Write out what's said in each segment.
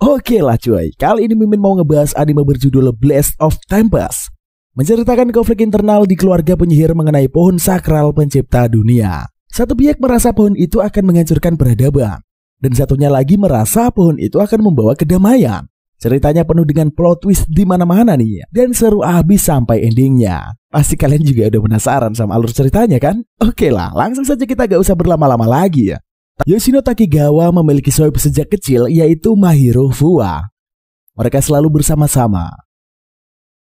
Oke lah cuy, kali ini Mimin mau ngebahas anime berjudul Blast of Tempest. Menceritakan konflik internal di keluarga penyihir mengenai pohon sakral pencipta dunia. Satu pihak merasa pohon itu akan menghancurkan peradaban, dan satunya lagi merasa pohon itu akan membawa kedamaian. Ceritanya penuh dengan plot twist di mana-mana nih, dan seru abis sampai endingnya. Pasti kalian juga udah penasaran sama alur ceritanya kan? Oke lah, langsung saja kita gak usah berlama-lama lagi ya. Yoshino Takigawa memiliki sohib sejak kecil, yaitu Mahiro Fuwa. Mereka selalu bersama-sama,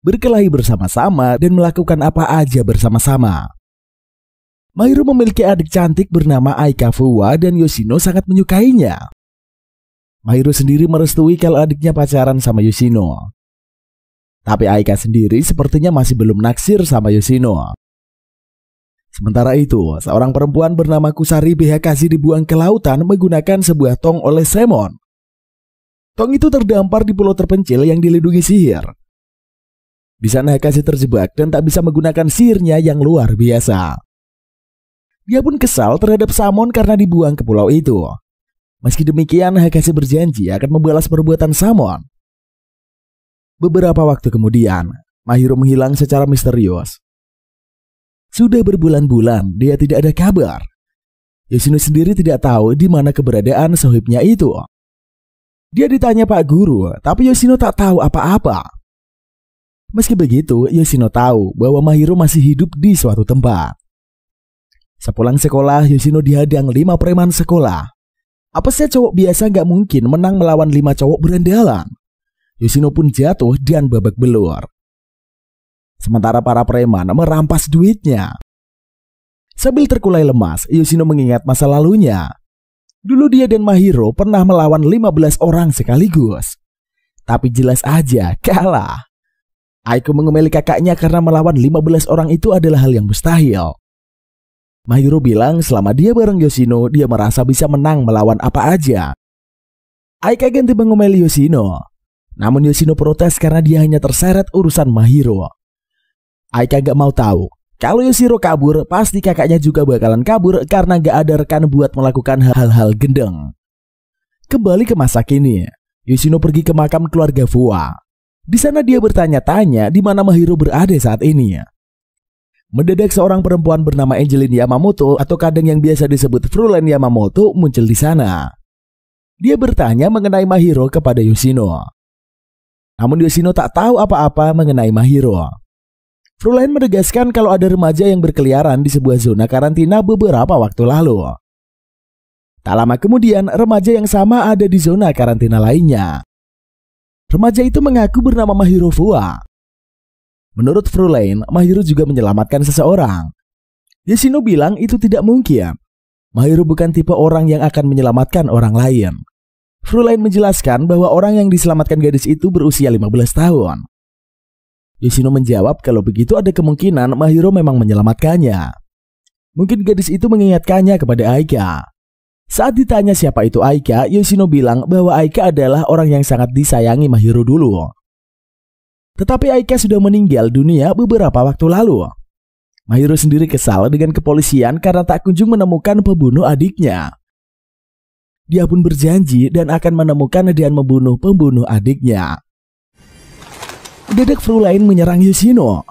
berkelahi bersama-sama, dan melakukan apa aja bersama-sama. Mahiro memiliki adik cantik bernama Aika Fuwa dan Yoshino sangat menyukainya. Mahiro sendiri merestui kalau adiknya pacaran sama Yoshino. Tapi Aika sendiri sepertinya masih belum naksir sama Yoshino. Sementara itu, seorang perempuan bernama Kusari Behakashi dibuang ke lautan menggunakan sebuah tong oleh Semon. Tong itu terdampar di pulau terpencil yang dilindungi sihir. Di sana Hakashi terjebak dan tak bisa menggunakan sihirnya yang luar biasa. Dia pun kesal terhadap Samon karena dibuang ke pulau itu. Meski demikian, Hakashi berjanji akan membalas perbuatan Samon. Beberapa waktu kemudian, Mahiro menghilang secara misterius. Sudah berbulan-bulan dia tidak ada kabar. Yoshino sendiri tidak tahu di mana keberadaan sohibnya itu. Dia ditanya Pak Guru, tapi Yoshino tak tahu apa-apa. Meski begitu, Yoshino tahu bahwa Mahiro masih hidup di suatu tempat. Sepulang sekolah, Yoshino dihadang 5 preman sekolah. Apa sih cowok biasa gak mungkin menang melawan 5 cowok berandalan. Yoshino pun jatuh dan babak belur. Sementara para preman merampas duitnya. Sambil terkulai lemas, Yoshino mengingat masa lalunya. Dulu dia dan Mahiro pernah melawan 15 orang sekaligus. Tapi jelas aja kalah. Aiko mengemeli kakaknya karena melawan 15 orang itu adalah hal yang mustahil. Mahiro bilang selama dia bareng Yoshino, dia merasa bisa menang melawan apa aja. Aika ganti mengemeli Yoshino. Namun Yoshino protes karena dia hanya terseret urusan Mahiro. Aika gak mau tahu. Kalau Yoshiro kabur, pasti kakaknya juga bakalan kabur karena gak ada rekan buat melakukan hal-hal gendeng. Kembali ke masa kini, Yoshino pergi ke makam keluarga Fuwa. Di sana dia bertanya-tanya di mana Mahiro berada saat ini. Mendadak seorang perempuan bernama Angeline Yamamoto atau kadang yang biasa disebut Frulen Yamamoto muncul di sana. Dia bertanya mengenai Mahiro kepada Yoshino. Namun Yoshino tak tahu apa-apa mengenai Mahiro. Frulen menegaskan kalau ada remaja yang berkeliaran di sebuah zona karantina beberapa waktu lalu. Tak lama kemudian, remaja yang sama ada di zona karantina lainnya. Remaja itu mengaku bernama Mahiro Fuwa. Menurut Frulen, Mahiro juga menyelamatkan seseorang. Yoshino bilang itu tidak mungkin. Mahiro bukan tipe orang yang akan menyelamatkan orang lain. Frulen menjelaskan bahwa orang yang diselamatkan gadis itu berusia 15 tahun. Yoshino menjawab kalau begitu ada kemungkinan Mahiro memang menyelamatkannya. Mungkin gadis itu mengingatkannya kepada Aika. Saat ditanya siapa itu Aika, Yoshino bilang bahwa Aika adalah orang yang sangat disayangi Mahiro dulu. Tetapi Aika sudah meninggal dunia beberapa waktu lalu. Mahiro sendiri kesal dengan kepolisian karena tak kunjung menemukan pembunuh adiknya. Dia pun berjanji dan akan menemukan dan membunuh pembunuh adiknya. Mendadak Frulen menyerang Yoshino.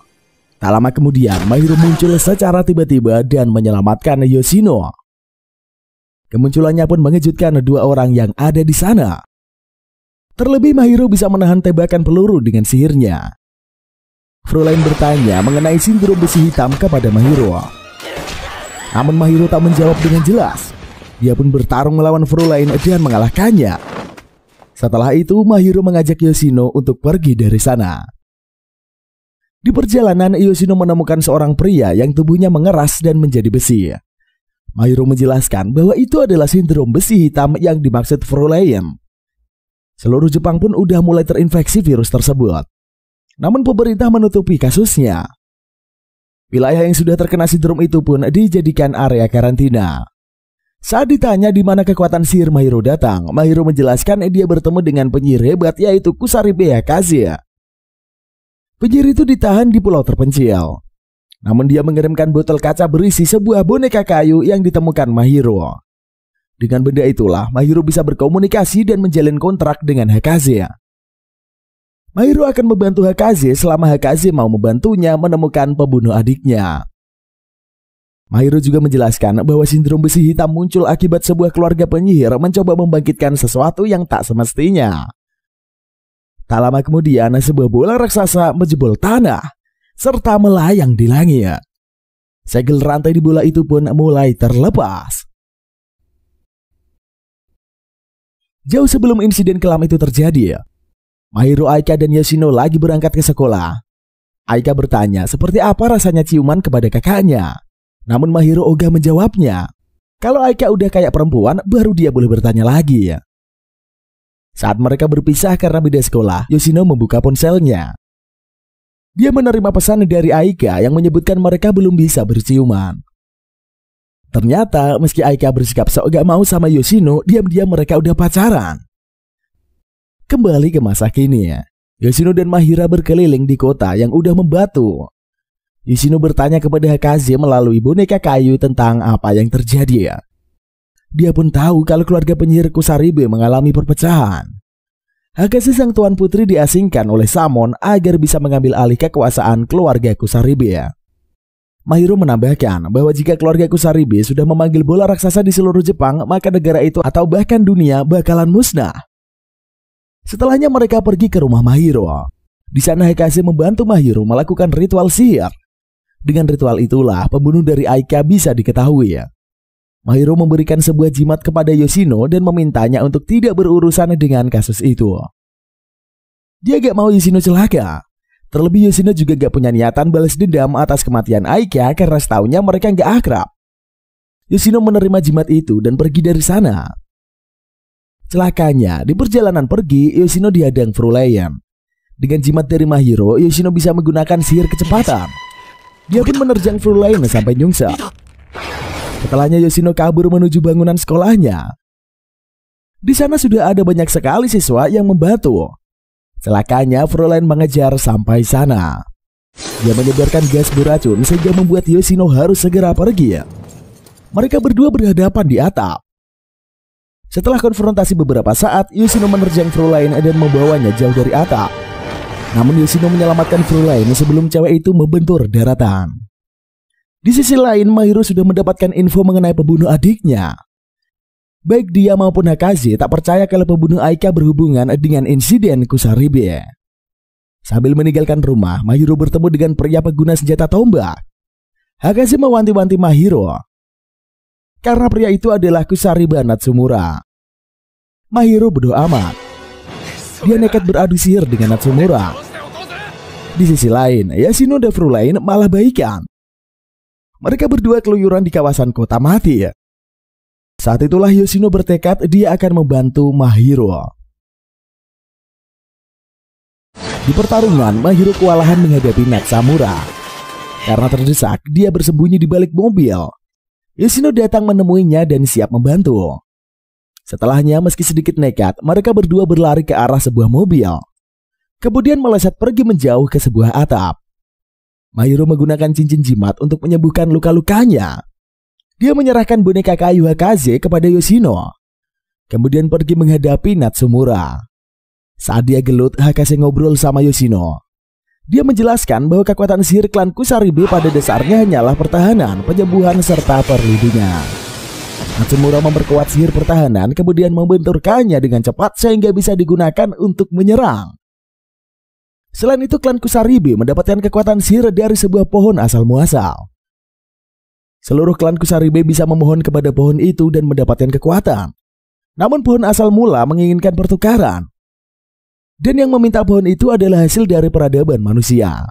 Tak lama kemudian, Mahiro muncul secara tiba-tiba dan menyelamatkan Yoshino. Kemunculannya pun mengejutkan 2 orang yang ada di sana. Terlebih Mahiro bisa menahan tembakan peluru dengan sihirnya. Frulen bertanya mengenai sindrom besi hitam kepada Mahiro. Namun Mahiro tak menjawab dengan jelas. Dia pun bertarung melawan Frulen dan mengalahkannya. Setelah itu, Mahiro mengajak Yoshino untuk pergi dari sana. Di perjalanan, Yoshino menemukan seorang pria yang tubuhnya mengeras dan menjadi besi. Mahiro menjelaskan bahwa itu adalah sindrom besi hitam yang dimaksud Frulen. Seluruh Jepang pun udah mulai terinfeksi virus tersebut. Namun pemerintah menutupi kasusnya. Wilayah yang sudah terkena sindrom itu pun dijadikan area karantina. Saat ditanya di mana kekuatan sihir Mahiro datang, Mahiro menjelaskan dia bertemu dengan penyihir hebat yaitu Kusari Behakashi. Penyihir itu ditahan di pulau terpencil. Namun dia mengirimkan botol kaca berisi sebuah boneka kayu yang ditemukan Mahiro. Dengan benda itulah Mahiro bisa berkomunikasi dan menjalin kontrak dengan Hakaze. Mahiro akan membantu Hakaze selama Hakaze mau membantunya menemukan pembunuh adiknya. Mahiro juga menjelaskan bahwa sindrom besi hitam muncul akibat sebuah keluarga penyihir mencoba membangkitkan sesuatu yang tak semestinya. Tak lama kemudian, sebuah bola raksasa menjebol tanah serta melayang di langit. Segel rantai di bola itu pun mulai terlepas. Jauh sebelum insiden kelam itu terjadi, Mahiro, Aika, dan Yoshino lagi berangkat ke sekolah. Aika bertanya seperti apa rasanya ciuman kepada kakaknya. Namun Mahiro ogah menjawabnya. Kalau Aika udah kayak perempuan, baru dia boleh bertanya lagi. Saat mereka berpisah karena beda sekolah, Yoshino membuka ponselnya. Dia menerima pesan dari Aika yang menyebutkan mereka belum bisa berciuman. Ternyata meski Aika bersikap sok gak mau sama Yoshino, diam-diam mereka udah pacaran. Kembali ke masa kini, Yoshino dan Mahira berkeliling di kota yang udah membatu. Yoshino bertanya kepada Hakaze melalui boneka kayu tentang apa yang terjadi. Dia pun tahu kalau keluarga penyihir Kusaribe mengalami perpecahan. Hakaze sang tuan putri diasingkan oleh Samon agar bisa mengambil alih kekuasaan keluarga Kusaribe. Mahiro menambahkan bahwa jika keluarga Kusaribe sudah memanggil bola raksasa di seluruh Jepang, maka negara itu atau bahkan dunia bakalan musnah. Setelahnya mereka pergi ke rumah Mahiro. Di sana Hakaze membantu Mahiro melakukan ritual sihir. Dengan ritual itulah pembunuh dari Aika bisa diketahui. Mahiro memberikan sebuah jimat kepada Yoshino dan memintanya untuk tidak berurusan dengan kasus itu. Dia gak mau Yoshino celaka. Terlebih Yoshino juga gak punya niatan balas dendam atas kematian Aika karena setaunya mereka gak akrab. Yoshino menerima jimat itu dan pergi dari sana. Celakanya, di perjalanan pergi, Yoshino dihadang Frulayan. Dengan jimat dari Mahiro, Yoshino bisa menggunakan sihir kecepatan. Dia pun menerjang Frulayan sampai nyungsep. Setelahnya Yoshino kabur menuju bangunan sekolahnya. Di sana sudah ada banyak sekali siswa yang membantu. Celakanya Frulayan mengejar sampai sana. Dia menyebarkan gas beracun sehingga membuat Yoshino harus segera pergi. Mereka berdua berhadapan di atap. Setelah konfrontasi beberapa saat, Yoshino menerjang Frulayan dan membawanya jauh dari atap. Namun Yoshino menyelamatkan Frulayan sebelum cewek itu membentur daratan. Di sisi lain, Mahiro sudah mendapatkan info mengenai pembunuh adiknya. Baik dia maupun Hakaze tak percaya kalau pembunuh Aika berhubungan dengan insiden Kusaribe. Sambil meninggalkan rumah, Mahiro bertemu dengan pria pengguna senjata tombak. Hakaze mewanti-wanti Mahiro karena pria itu adalah Kusaribe Natsumura. Mahiro bodoh amat. Dia nekat beradu sihir dengan Natsumura. Di sisi lain, Yoshino dan Frulayan malah baikan. Mereka berdua keluyuran di kawasan kota mati. Saat itulah Yoshino bertekad dia akan membantu Mahiro. Di pertarungan, Mahiro kewalahan menghadapi Natsumura. Karena terdesak, dia bersembunyi di balik mobil. Yoshino datang menemuinya dan siap membantu. Setelahnya, meski sedikit nekat, mereka berdua berlari ke arah sebuah mobil. Kemudian meleset pergi menjauh ke sebuah atap. Mahiro menggunakan cincin jimat untuk menyembuhkan luka-lukanya. Dia menyerahkan boneka kayu Hakaze kepada Yoshino. Kemudian pergi menghadapi Natsumura. Saat dia gelut, Hakaze ngobrol sama Yoshino. Dia menjelaskan bahwa kekuatan sihir klan Kusaribe pada dasarnya hanyalah pertahanan, penyembuhan, serta perlindungan. Natsumura memperkuat sihir pertahanan, kemudian membenturkannya dengan cepat sehingga bisa digunakan untuk menyerang. Selain itu, klan Kusaribe mendapatkan kekuatan sihir dari sebuah pohon asal muasal. Seluruh klan Kusaribe bisa memohon kepada pohon itu dan mendapatkan kekuatan. Namun pohon asal mula menginginkan pertukaran. Dan yang meminta pohon itu adalah hasil dari peradaban manusia.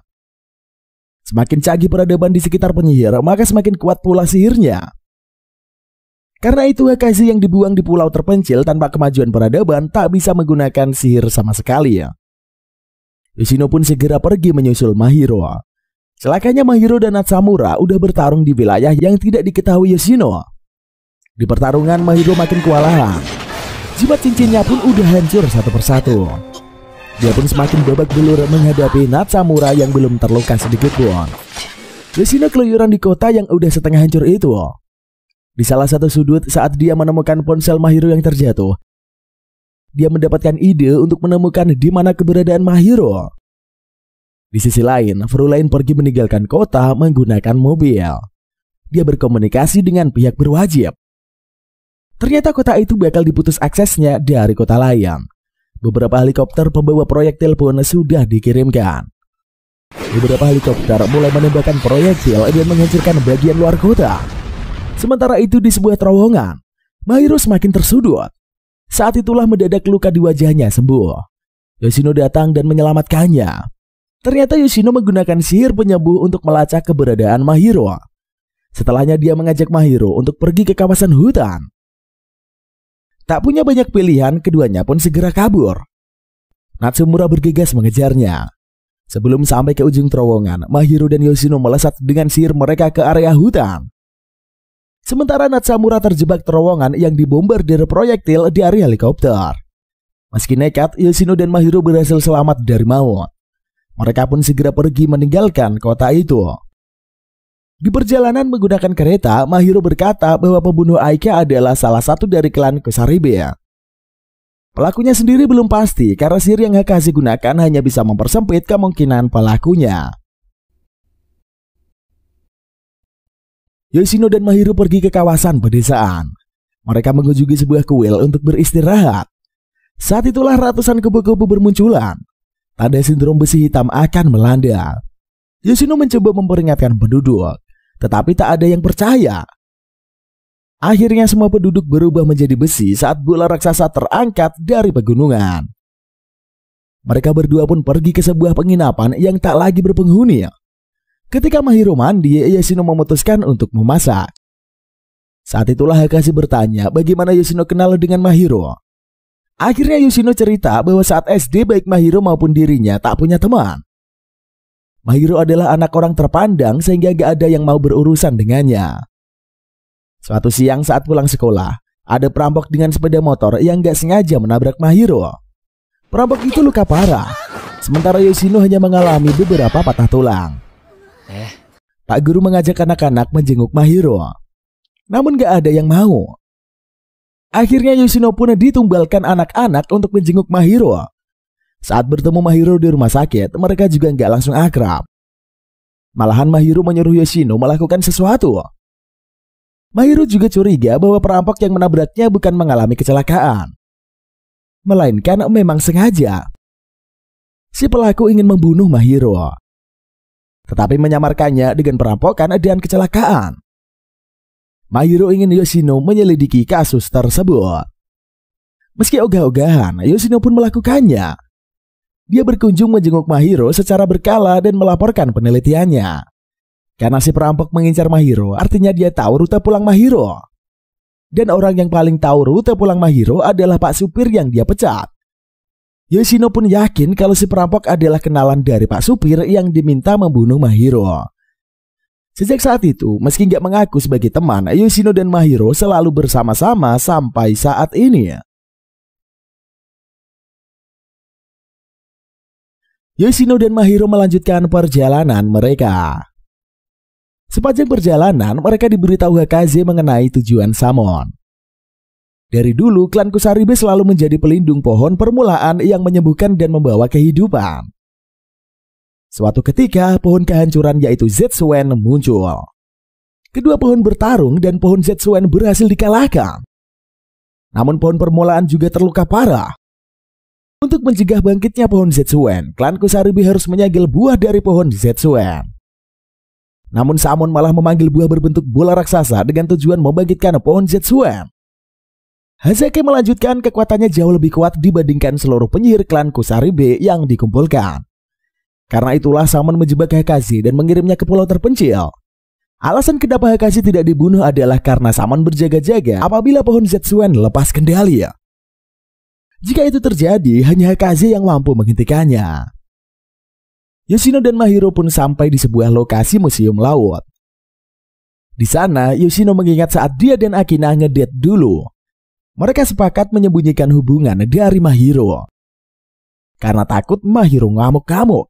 Semakin canggih peradaban di sekitar penyihir, maka semakin kuat pula sihirnya. Karena itu Hakaze yang dibuang di pulau terpencil tanpa kemajuan peradaban tak bisa menggunakan sihir sama sekali. Yoshino pun segera pergi menyusul Mahiro. Celakanya Mahiro dan Natsumura udah bertarung di wilayah yang tidak diketahui Yoshino. Di pertarungan Mahiro makin kewalahan. Jimat cincinnya pun udah hancur satu persatu. Dia pun semakin babak belur menghadapi Natsumura yang belum terluka sedikit pun. Yoshino keluyuran di kota yang udah setengah hancur itu. Di salah satu sudut saat dia menemukan ponsel Mahiro yang terjatuh, dia mendapatkan ide untuk menemukan di mana keberadaan Mahiro. Di sisi lain, Fraulein pergi meninggalkan kota menggunakan mobil. Dia berkomunikasi dengan pihak berwajib. Ternyata kota itu bakal diputus aksesnya dari kota lain. Beberapa helikopter pembawa proyektil pun sudah dikirimkan. Beberapa helikopter mulai menembakkan proyektil dan menghancurkan bagian luar kota. Sementara itu di sebuah terowongan, Mahiro semakin tersudut. Saat itulah mendadak luka di wajahnya sembuh. Yoshino datang dan menyelamatkannya. Ternyata Yoshino menggunakan sihir penyembuh untuk melacak keberadaan Mahiro. Setelahnya dia mengajak Mahiro untuk pergi ke kawasan hutan. Tak punya banyak pilihan, keduanya pun segera kabur. Natsumura bergegas mengejarnya. Sebelum sampai ke ujung terowongan, Mahiro dan Yoshino melesat dengan sihir mereka ke area hutan. Sementara Natsumura terjebak terowongan yang dibombardir proyektil dari helikopter. Meski nekat, Yoshino dan Mahiro berhasil selamat dari maut. Mereka pun segera pergi meninggalkan kota itu. Di perjalanan menggunakan kereta, Mahiro berkata bahwa pembunuh Aika adalah salah satu dari klan Kusaribe. Pelakunya sendiri belum pasti karena sihir yang Hakashi gunakan hanya bisa mempersempit kemungkinan pelakunya. Yoshino dan Mahiro pergi ke kawasan pedesaan. Mereka mengunjungi sebuah kuil untuk beristirahat. Saat itulah ratusan kubu-kubu bermunculan. Tanda sindrom besi hitam akan melanda. Yoshino mencoba memperingatkan penduduk, tetapi tak ada yang percaya. Akhirnya semua penduduk berubah menjadi besi saat bola raksasa terangkat dari pegunungan. Mereka berdua pun pergi ke sebuah penginapan yang tak lagi berpenghuni. Ketika Mahiro mandi, Yoshino memutuskan untuk memasak. Saat itulah Hakashi bertanya bagaimana Yoshino kenal dengan Mahiro. Akhirnya Yoshino cerita bahwa saat SD baik Mahiro maupun dirinya tak punya teman. Mahiro adalah anak orang terpandang sehingga gak ada yang mau berurusan dengannya. Suatu siang saat pulang sekolah, ada perampok dengan sepeda motor yang gak sengaja menabrak Mahiro. Perampok itu luka parah, sementara Yoshino hanya mengalami beberapa patah tulang. Pak guru mengajak anak-anak menjenguk Mahiro, namun gak ada yang mau. Akhirnya Yoshino pun ditumbalkan anak-anak untuk menjenguk Mahiro. Saat bertemu Mahiro di rumah sakit, mereka juga gak langsung akrab. Malahan Mahiro menyuruh Yoshino melakukan sesuatu. Mahiro juga curiga bahwa perampok yang menabraknya bukan mengalami kecelakaan, melainkan memang sengaja. Si pelaku ingin membunuh Mahiro, tetapi menyamarkannya dengan perampokan dan kecelakaan. Mahiro ingin Yoshino menyelidiki kasus tersebut. Meski ogah-ogahan, Yoshino pun melakukannya. Dia berkunjung menjenguk Mahiro secara berkala dan melaporkan penelitiannya. Karena si perampok mengincar Mahiro, artinya dia tahu rute pulang Mahiro. Dan orang yang paling tahu rute pulang Mahiro adalah Pak Supir yang dia pecat. Yoshino pun yakin kalau si perampok adalah kenalan dari Pak Supir yang diminta membunuh Mahiro. Sejak saat itu, meski nggak mengaku sebagai teman, Yoshino dan Mahiro selalu bersama-sama sampai saat ini. Yoshino dan Mahiro melanjutkan perjalanan mereka. Sepanjang perjalanan, mereka diberitahu Hakashi mengenai tujuan Samon. Dari dulu, klan Kusaribe selalu menjadi pelindung pohon permulaan yang menyembuhkan dan membawa kehidupan. Suatu ketika, pohon kehancuran yaitu Zetsuen muncul. Kedua pohon bertarung dan pohon Zetsuen berhasil dikalahkan. Namun pohon permulaan juga terluka parah. Untuk mencegah bangkitnya pohon Zetsuen, klan Kusaribe harus menyegel buah dari pohon Zetsuen. Namun Samon malah memanggil buah berbentuk bola raksasa dengan tujuan membangkitkan pohon Zetsuen. Hazaki melanjutkan kekuatannya jauh lebih kuat dibandingkan seluruh penyihir klan Kusaribe yang dikumpulkan. Karena itulah Samon menjebak Hakashi dan mengirimnya ke pulau terpencil. Alasan kenapa Hakashi tidak dibunuh adalah karena Samon berjaga-jaga apabila pohon Zetsuen lepas kendali. Jika itu terjadi, hanya Hakashi yang mampu menghentikannya. Yoshino dan Mahiro pun sampai di sebuah lokasi museum laut. Di sana, Yoshino mengingat saat dia dan Akina ngedate dulu. Mereka sepakat menyembunyikan hubungan dari Mahiro karena takut Mahiro ngamuk-ngamuk.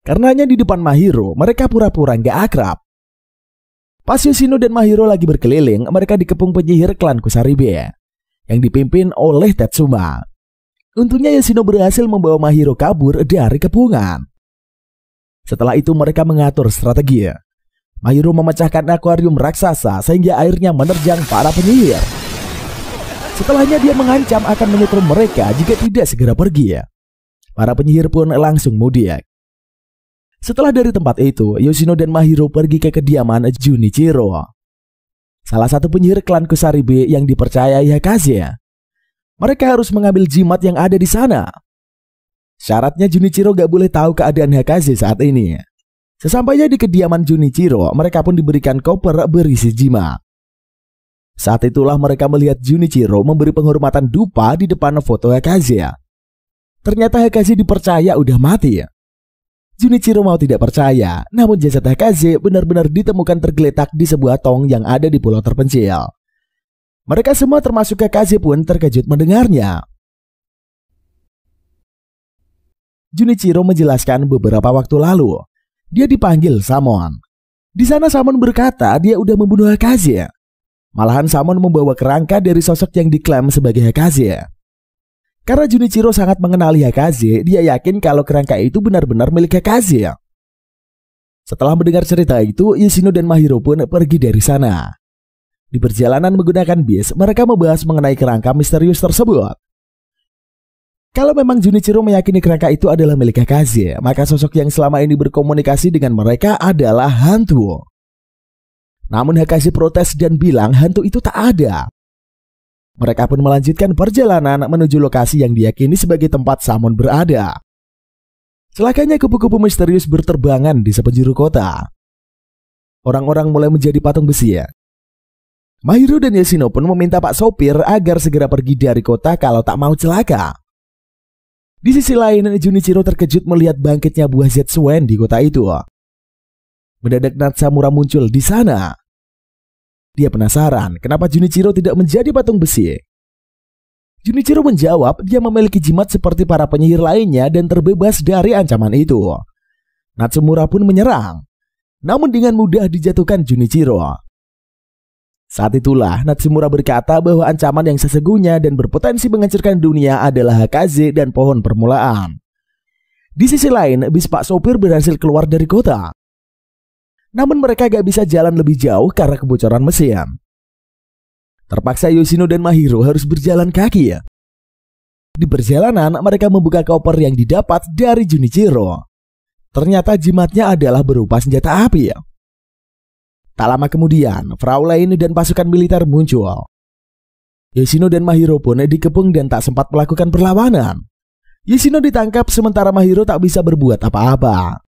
Karenanya di depan Mahiro, mereka pura-pura nggak akrab. Pas Yoshino dan Mahiro lagi berkeliling, mereka dikepung penyihir klan Kusaribe yang dipimpin oleh Tetsuma. Untungnya Yoshino berhasil membawa Mahiro kabur dari kepungan. Setelah itu mereka mengatur strategi. Mahiro memecahkan akuarium raksasa sehingga airnya menerjang para penyihir. Setelahnya dia mengancam akan menyetrum mereka jika tidak segera pergi. Para penyihir pun langsung mudik. Setelah dari tempat itu, Yoshino dan Mahiro pergi ke kediaman Junichiro, salah satu penyihir klan Kusaribe yang dipercayai Hakaze. Mereka harus mengambil jimat yang ada di sana. Syaratnya Junichiro gak boleh tahu keadaan Hakaze saat ini. Sesampainya di kediaman Junichiro, mereka pun diberikan koper berisi jimat. Saat itulah mereka melihat Junichiro memberi penghormatan dupa di depan foto Hakaze. Ternyata Hakaze dipercaya udah mati. Junichiro mau tidak percaya, namun jasad Hakaze benar-benar ditemukan tergeletak di sebuah tong yang ada di pulau terpencil. Mereka semua termasuk Hakaze pun terkejut mendengarnya. Junichiro menjelaskan beberapa waktu lalu, dia dipanggil Samon. Di sana Samon berkata dia udah membunuh Hakaze. Malahan Samon membawa kerangka dari sosok yang diklaim sebagai Hakaze. Karena Junichiro sangat mengenali Hakaze, dia yakin kalau kerangka itu benar-benar milik Hakaze. Setelah mendengar cerita itu, Yoshino dan Mahiro pun pergi dari sana. Di perjalanan menggunakan bis, mereka membahas mengenai kerangka misterius tersebut. Kalau memang Junichiro meyakini kerangka itu adalah milik Hakaze, maka sosok yang selama ini berkomunikasi dengan mereka adalah hantu. Namun Hakaze protes dan bilang hantu itu tak ada. Mereka pun melanjutkan perjalanan menuju lokasi yang diyakini sebagai tempat Samon berada. Celakanya kupu-kupu misterius berterbangan di sepenjuru kota. Orang-orang mulai menjadi patung besi. Mahiro dan Yoshino pun meminta Pak Sopir agar segera pergi dari kota kalau tak mau celaka. Di sisi lain, Junichiro terkejut melihat bangkitnya buah Zetsuen di kota itu. Mendadak Natsamura muncul di sana. Dia penasaran kenapa Junichiro tidak menjadi patung besi. Junichiro menjawab dia memiliki jimat seperti para penyihir lainnya dan terbebas dari ancaman itu. Natsumura pun menyerang, namun dengan mudah dijatuhkan Junichiro. Saat itulah Natsumura berkata bahwa ancaman yang sesungguhnya dan berpotensi menghancurkan dunia adalah Hakaze dan pohon permulaan. Di sisi lain, bis Pak Sopir berhasil keluar dari kota. Namun mereka gak bisa jalan lebih jauh karena kebocoran mesin. Terpaksa Yoshino dan Mahiro harus berjalan kaki. Di perjalanan mereka membuka koper yang didapat dari Junichiro. Ternyata jimatnya adalah berupa senjata api. Tak lama kemudian Fraulein dan pasukan militer muncul. Yoshino dan Mahiro pun dikepung dan tak sempat melakukan perlawanan. Yoshino ditangkap sementara Mahiro tak bisa berbuat apa-apa.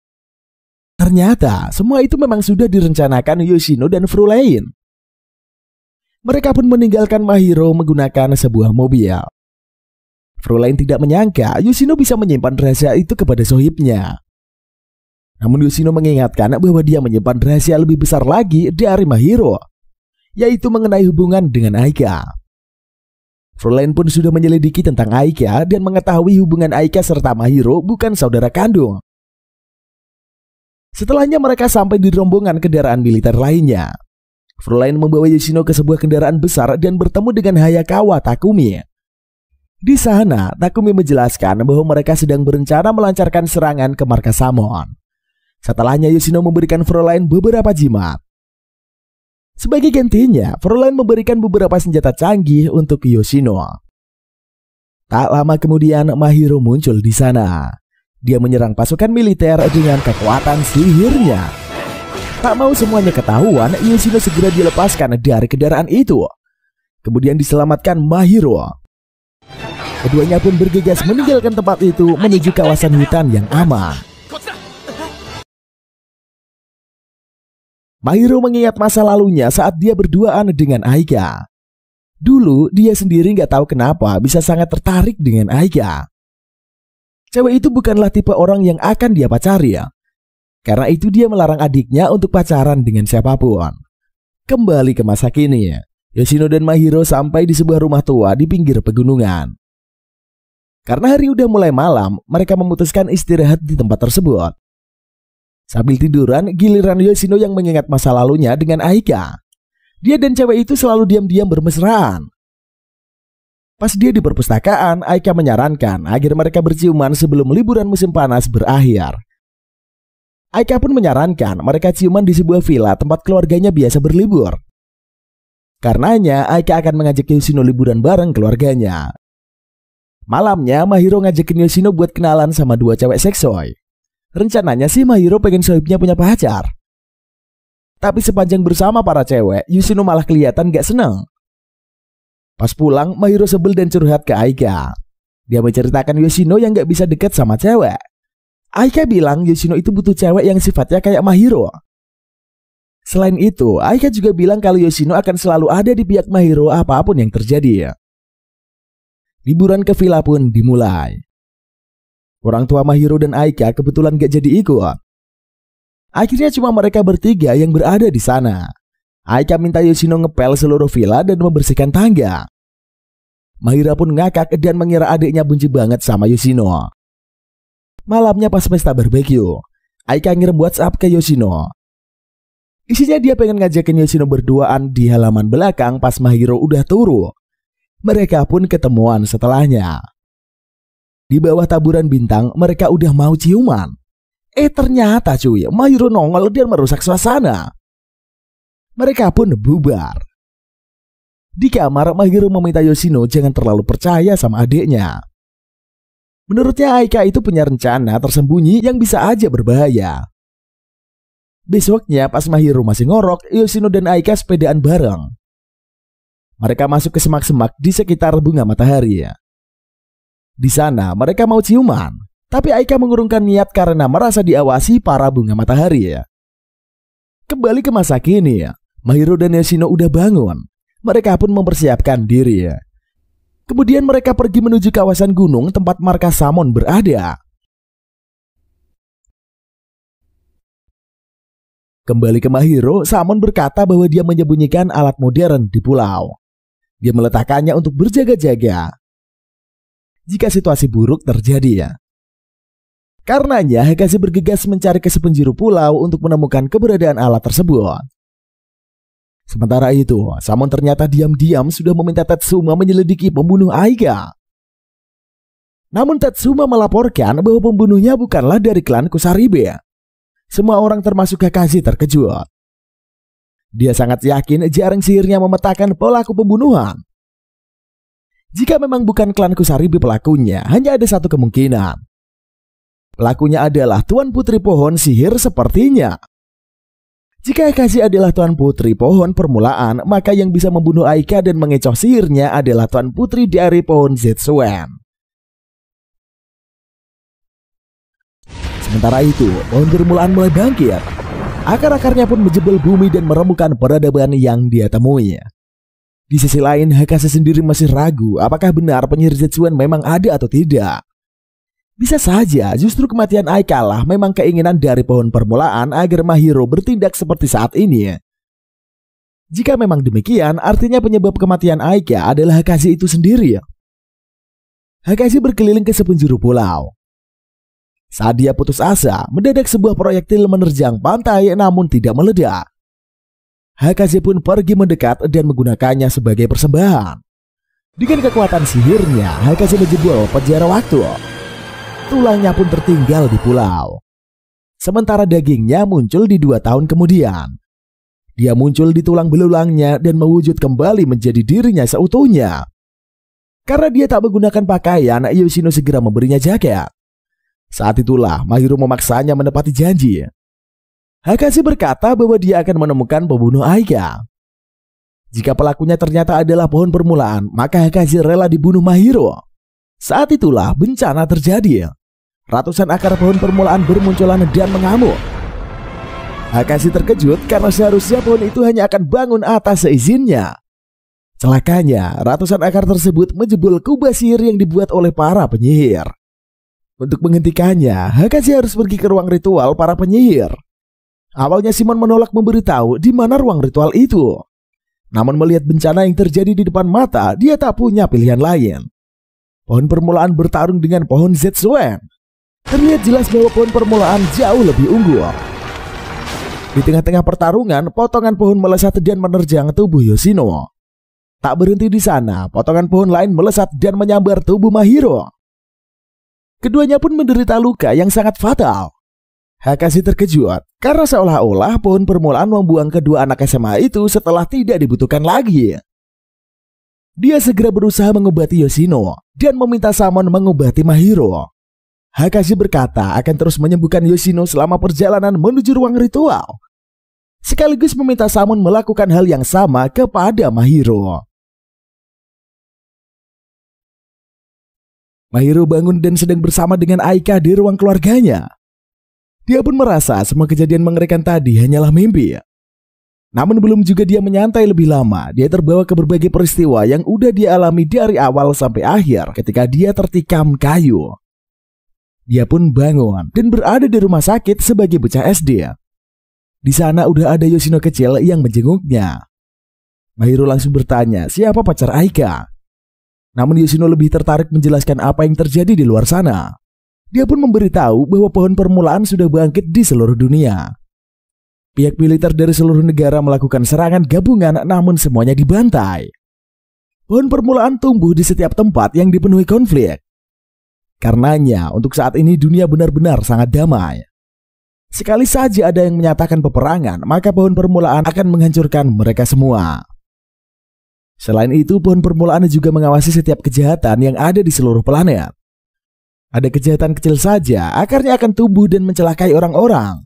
Ternyata semua itu memang sudah direncanakan Yoshino dan Fraulein. Mereka pun meninggalkan Mahiro menggunakan sebuah mobil. Fraulein tidak menyangka Yoshino bisa menyimpan rahasia itu kepada sohibnya. Namun Yoshino mengingatkan bahwa dia menyimpan rahasia lebih besar lagi dari Mahiro, yaitu mengenai hubungan dengan Aika. Fraulein pun sudah menyelidiki tentang Aika dan mengetahui hubungan Aika serta Mahiro bukan saudara kandung. Setelahnya mereka sampai di rombongan kendaraan militer lainnya. Fraulein membawa Yoshino ke sebuah kendaraan besar dan bertemu dengan Hayakawa Takumi. Di sana, Takumi menjelaskan bahwa mereka sedang berencana melancarkan serangan ke markas Samon. Setelahnya Yoshino memberikan Fraulein beberapa jimat. Sebagai gantinya, Fraulein memberikan beberapa senjata canggih untuk Yoshino. Tak lama kemudian Mahiro muncul di sana. Dia menyerang pasukan militer dengan kekuatan sihirnya. Tak mau semuanya ketahuan, Yoshino segera dilepaskan dari kendaraan itu. Kemudian diselamatkan Mahiro. Keduanya pun bergegas meninggalkan tempat itu menuju kawasan hutan yang aman. Mahiro mengingat masa lalunya saat dia berduaan dengan Aika. Dulu dia sendiri gak tahu kenapa bisa sangat tertarik dengan Aika. Cewek itu bukanlah tipe orang yang akan dia pacari ya. Karena itu dia melarang adiknya untuk pacaran dengan siapapun. Kembali ke masa kini, Yoshino dan Mahiro sampai di sebuah rumah tua di pinggir pegunungan. Karena hari udah mulai malam, mereka memutuskan istirahat di tempat tersebut. Sambil tiduran, giliran Yoshino yang mengingat masa lalunya dengan Aika. Dia dan cewek itu selalu diam-diam bermesraan. Pas dia di perpustakaan, Aika menyarankan agar mereka berciuman sebelum liburan musim panas berakhir. Aika pun menyarankan mereka ciuman di sebuah villa tempat keluarganya biasa berlibur. Karenanya, Aika akan mengajak Yoshino liburan bareng keluarganya. Malamnya, Mahiro ngajakin Yoshino buat kenalan sama dua cewek seksoy. Rencananya sih Mahiro pengen sohibnya punya pacar. Tapi sepanjang bersama para cewek, Yoshino malah kelihatan gak seneng. Pas pulang, Mahiro sebel dan curhat ke Aika. Dia menceritakan Yoshino yang gak bisa deket sama cewek. Aika bilang Yoshino itu butuh cewek yang sifatnya kayak Mahiro. Selain itu, Aika juga bilang kalau Yoshino akan selalu ada di pihak Mahiro apapun yang terjadi. Liburan ke villa pun dimulai. Orang tua Mahiro dan Aika kebetulan gak jadi ikut. Akhirnya cuma mereka bertiga yang berada di sana. Aika minta Yoshino ngepel seluruh villa dan membersihkan tangga. Mahiro pun ngakak dan mengira adiknya benci banget sama Yoshino. Malamnya pas pesta barbeque, Aika ngirim WhatsApp ke Yoshino. Isinya dia pengen ngajakin Yoshino berduaan di halaman belakang pas Mahiro udah turu. Mereka pun ketemuan setelahnya. Di bawah taburan bintang, mereka udah mau ciuman. Ternyata cuy, Mahiro nongol dan merusak suasana. Mereka pun bubar. Di kamar, Mahiro meminta Yoshino jangan terlalu percaya sama adiknya. Menurutnya Aika itu punya rencana tersembunyi yang bisa aja berbahaya. Besoknya pas Mahiro masih ngorok, Yoshino dan Aika sepedaan bareng. Mereka masuk ke semak-semak di sekitar bunga matahari. Di sana mereka mau ciuman, tapi Aika mengurungkan niat karena merasa diawasi para bunga matahari. Kembali ke masa kini, Mahiro dan Yoshino udah bangun. Mereka pun mempersiapkan diri. Kemudian mereka pergi menuju kawasan gunung tempat markas Samon berada. Kembali ke Mahiro, Samon berkata bahwa dia menyembunyikan alat modern di pulau. Dia meletakkannya untuk berjaga-jaga jika situasi buruk terjadi. Karenanya, Hekasi bergegas mencari ke sepenjuru pulau untuk menemukan keberadaan alat tersebut. Sementara itu, Samon ternyata diam-diam sudah meminta Tetsuma menyelidiki pembunuh Aika. Namun Tetsuma melaporkan bahwa pembunuhnya bukanlah dari klan Kusaribe. Semua orang termasuk Kakashi terkejut. Dia sangat yakin jaring sihirnya memetakan pelaku pembunuhan. Jika memang bukan klan Kusaribe pelakunya, hanya ada satu kemungkinan. Pelakunya adalah Tuan Putri Pohon Sihir sepertinya. Jika Kakashi adalah Tuan Putri Pohon Permulaan, maka yang bisa membunuh Aika dan mengecoh sihirnya adalah Tuan Putri dari Pohon Zetsuen. Sementara itu, pohon permulaan mulai bangkit. Akar-akarnya pun menjebol bumi dan meremukan peradaban yang dia temui. Di sisi lain, Hekase sendiri masih ragu apakah benar penyihir Zetsuen memang ada atau tidak. Bisa saja justru kematian Aika lah memang keinginan dari pohon permulaan agar Mahiro bertindak seperti saat ini. Jika memang demikian, artinya penyebab kematian Aika adalah Hekase itu sendiri. Hekase berkeliling ke sepenjuru pulau. Saat dia putus asa, mendadak sebuah proyektil menerjang pantai namun tidak meledak. Hekase pun pergi mendekat dan menggunakannya sebagai persembahan. Dengan kekuatan sihirnya, Hekase menjebol penjara waktu. Tulangnya pun tertinggal di pulau. Sementara dagingnya muncul di 2 tahun kemudian. Dia muncul di tulang belulangnya dan mewujud kembali menjadi dirinya seutuhnya. Karena dia tak menggunakan pakaian, Yoshino segera memberinya jaket. Saat itulah Mahiro memaksanya menepati janji. Hekase berkata bahwa dia akan menemukan pembunuh Aika. Jika pelakunya ternyata adalah pohon permulaan, maka Hekase rela dibunuh Mahiro. Saat itulah bencana terjadi. Ratusan akar pohon permulaan bermunculan dan mengamuk. Hekase terkejut karena seharusnya pohon itu hanya akan bangun atas seizinnya. Celakanya, ratusan akar tersebut menjebol kubah sihir yang dibuat oleh para penyihir. Untuk menghentikannya, Hekase harus pergi ke ruang ritual para penyihir. Awalnya Simon menolak memberitahu di mana ruang ritual itu. Namun melihat bencana yang terjadi di depan mata, dia tak punya pilihan lain. Pohon permulaan bertarung dengan pohon Zetsuen. Terlihat jelas bahwa pohon permulaan jauh lebih unggul. Di tengah-tengah pertarungan, potongan pohon melesat dan menerjang tubuh Yoshino. Tak berhenti di sana, potongan pohon lain melesat dan menyambar tubuh Mahiro. Keduanya pun menderita luka yang sangat fatal. Hakashi terkejut karena seolah-olah pohon permulaan membuang kedua anak SMA itu setelah tidak dibutuhkan lagi. Dia segera berusaha mengobati Yoshino dan meminta Samon mengobati Mahiro. Hakashi berkata akan terus menyembuhkan Yoshino selama perjalanan menuju ruang ritual, sekaligus meminta Samon melakukan hal yang sama kepada Mahiro. Mahiro bangun dan sedang bersama dengan Aika di ruang keluarganya. Dia pun merasa semua kejadian mengerikan tadi hanyalah mimpi. Namun belum juga dia menyantai lebih lama, dia terbawa ke berbagai peristiwa yang udah dia alami dari awal sampai akhir ketika dia tertikam kayu. Dia pun bangun dan berada di rumah sakit sebagai bocah SD. Di sana udah ada Yoshino kecil yang menjenguknya. Mahiro langsung bertanya siapa pacar Aika. Namun Yoshino lebih tertarik menjelaskan apa yang terjadi di luar sana. Dia pun memberitahu bahwa pohon permulaan sudah bangkit di seluruh dunia. Pihak militer dari seluruh negara melakukan serangan gabungan, namun semuanya dibantai. Pohon permulaan tumbuh di setiap tempat yang dipenuhi konflik. Karenanya, untuk saat ini dunia benar-benar sangat damai. Sekali saja ada yang menyatakan peperangan, maka pohon permulaan akan menghancurkan mereka semua. Selain itu, pohon permulaan juga mengawasi setiap kejahatan yang ada di seluruh planet. Ada kejahatan kecil saja, akarnya akan tumbuh dan mencelakai orang-orang.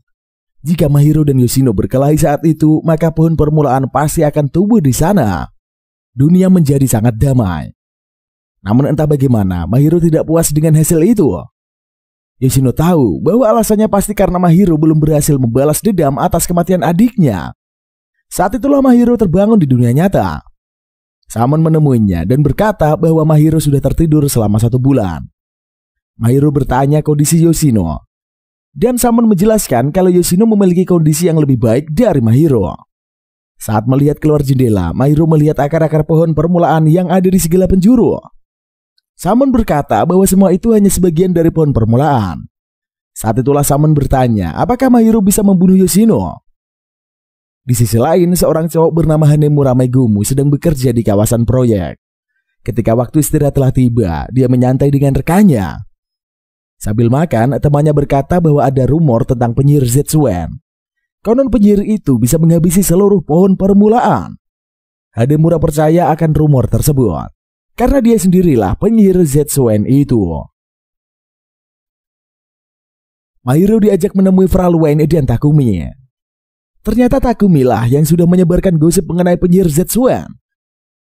Jika Mahiro dan Yoshino berkelahi saat itu, maka pohon permulaan pasti akan tumbuh di sana. Dunia menjadi sangat damai. Namun entah bagaimana, Mahiro tidak puas dengan hasil itu. Yoshino tahu bahwa alasannya pasti karena Mahiro belum berhasil membalas dendam atas kematian adiknya. Saat itulah Mahiro terbangun di dunia nyata. Samon menemuinya dan berkata bahwa Mahiro sudah tertidur selama 1 bulan. Mahiro bertanya kondisi Yoshino. Dan Samon menjelaskan kalau Yoshino memiliki kondisi yang lebih baik dari Mahiro. Saat melihat keluar jendela, Mahiro melihat akar-akar pohon permulaan yang ada di segala penjuru. Samon berkata bahwa semua itu hanya sebagian dari pohon permulaan. Saat itulah Samon bertanya, apakah Mahiro bisa membunuh Yoshino? Di sisi lain, seorang cowok bernama Hanemura Megumu sedang bekerja di kawasan proyek. Ketika waktu istirahat telah tiba, dia menyantai dengan rekannya. Sambil makan, temannya berkata bahwa ada rumor tentang penyihir Zetsuen. Konon penyihir itu bisa menghabisi seluruh pohon permulaan. Hanemura percaya akan rumor tersebut, karena dia sendirilah penyihir Zetsuen itu. Mahiro diajak menemui Fraluwen dan Takumi. Ternyata Takumi lah yang sudah menyebarkan gosip mengenai penyihir Zetsuen.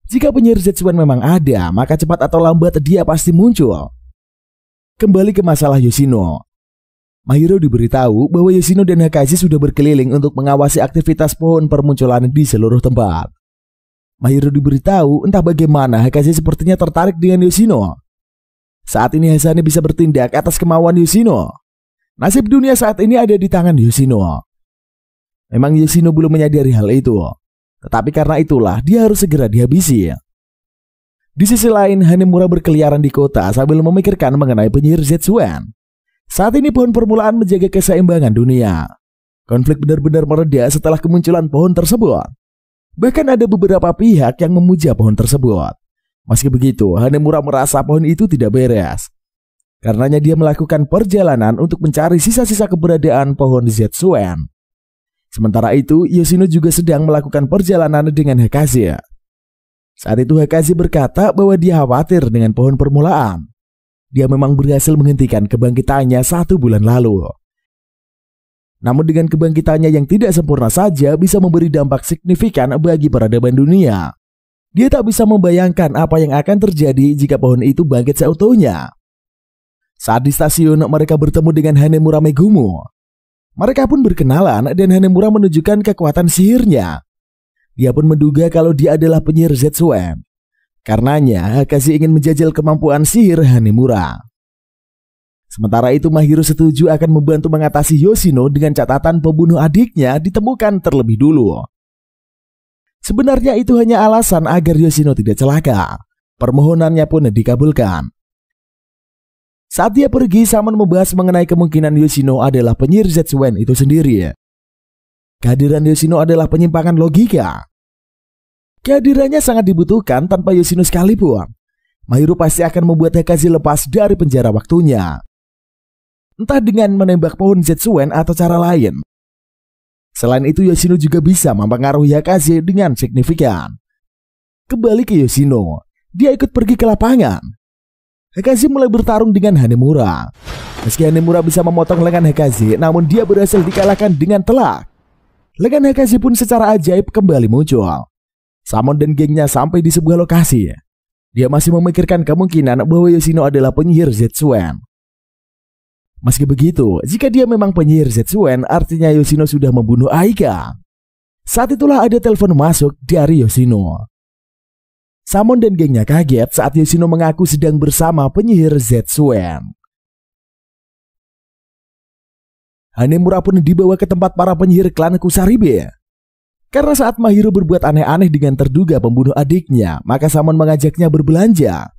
Jika penyihir Zetsuen memang ada, maka cepat atau lambat dia pasti muncul. Kembali ke masalah Yoshino. Mahiro diberitahu bahwa Yoshino dan Hakashi sudah berkeliling untuk mengawasi aktivitas pohon permunculan di seluruh tempat. Mahiro diberitahu entah bagaimana Hakashi sepertinya tertarik dengan Yoshino. Saat ini Hasane bisa bertindak atas kemauan Yoshino. Nasib dunia saat ini ada di tangan Yoshino. Memang Yoshino belum menyadari hal itu, tetapi karena itulah dia harus segera dihabisi. Di sisi lain, Hanemura berkeliaran di kota sambil memikirkan mengenai penyihir Zetsuen. Saat ini pohon permulaan menjaga keseimbangan dunia. Konflik benar-benar mereda setelah kemunculan pohon tersebut. Bahkan ada beberapa pihak yang memuja pohon tersebut. Meski begitu, Hanemura merasa pohon itu tidak beres. Karenanya dia melakukan perjalanan untuk mencari sisa-sisa keberadaan pohon Zetsuen. Sementara itu, Yoshino juga sedang melakukan perjalanan dengan Hakashi. Saat itu Hakashi berkata bahwa dia khawatir dengan pohon permulaan. Dia memang berhasil menghentikan kebangkitannya 1 bulan lalu. Namun dengan kebangkitannya yang tidak sempurna saja bisa memberi dampak signifikan bagi peradaban dunia. Dia tak bisa membayangkan apa yang akan terjadi jika pohon itu bangkit seutuhnya. Saat di stasiun mereka bertemu dengan Hanemura Megumu. Mereka pun berkenalan dan Hanemura menunjukkan kekuatan sihirnya. Dia pun menduga kalau dia adalah penyihir Zetsuen. Karenanya, Hakashi ingin menjajal kemampuan sihir Hanemura. Sementara itu, Mahiro setuju akan membantu mengatasi Yoshino dengan catatan pembunuh adiknya ditemukan terlebih dulu. Sebenarnya itu hanya alasan agar Yoshino tidak celaka. Permohonannya pun dikabulkan. Saat dia pergi, Samon membahas mengenai kemungkinan Yoshino adalah penyihir Zetsuen itu sendiri. Kehadiran Yoshino adalah penyimpangan logika. Kehadirannya sangat dibutuhkan. Tanpa Yoshino sekalipun, Mahiru pasti akan membuat Hekaze lepas dari penjara waktunya. Entah dengan menembak pohon Zetsuen atau cara lain. Selain itu, Yoshino juga bisa mempengaruhi Hekaze dengan signifikan. Kembali ke Yoshino, dia ikut pergi ke lapangan. Hekaze mulai bertarung dengan Hanemura. Meski Hanemura bisa memotong lengan Hekaze, namun dia berhasil dikalahkan dengan telak. Lengan Hekaze pun secara ajaib kembali muncul. Samon dan gengnya sampai di sebuah lokasi. Dia masih memikirkan kemungkinan bahwa Yoshino adalah penyihir Zetsuen. Meski begitu, jika dia memang penyihir Zetsuen, artinya Yoshino sudah membunuh Aika. Saat itulah ada telepon masuk dari Yoshino. Samon dan gengnya kaget saat Yoshino mengaku sedang bersama penyihir Zetsuen. Hanemura pun dibawa ke tempat para penyihir klan Kusaribe. Karena saat Mahiru berbuat aneh-aneh dengan terduga pembunuh adiknya, maka Samon mengajaknya berbelanja.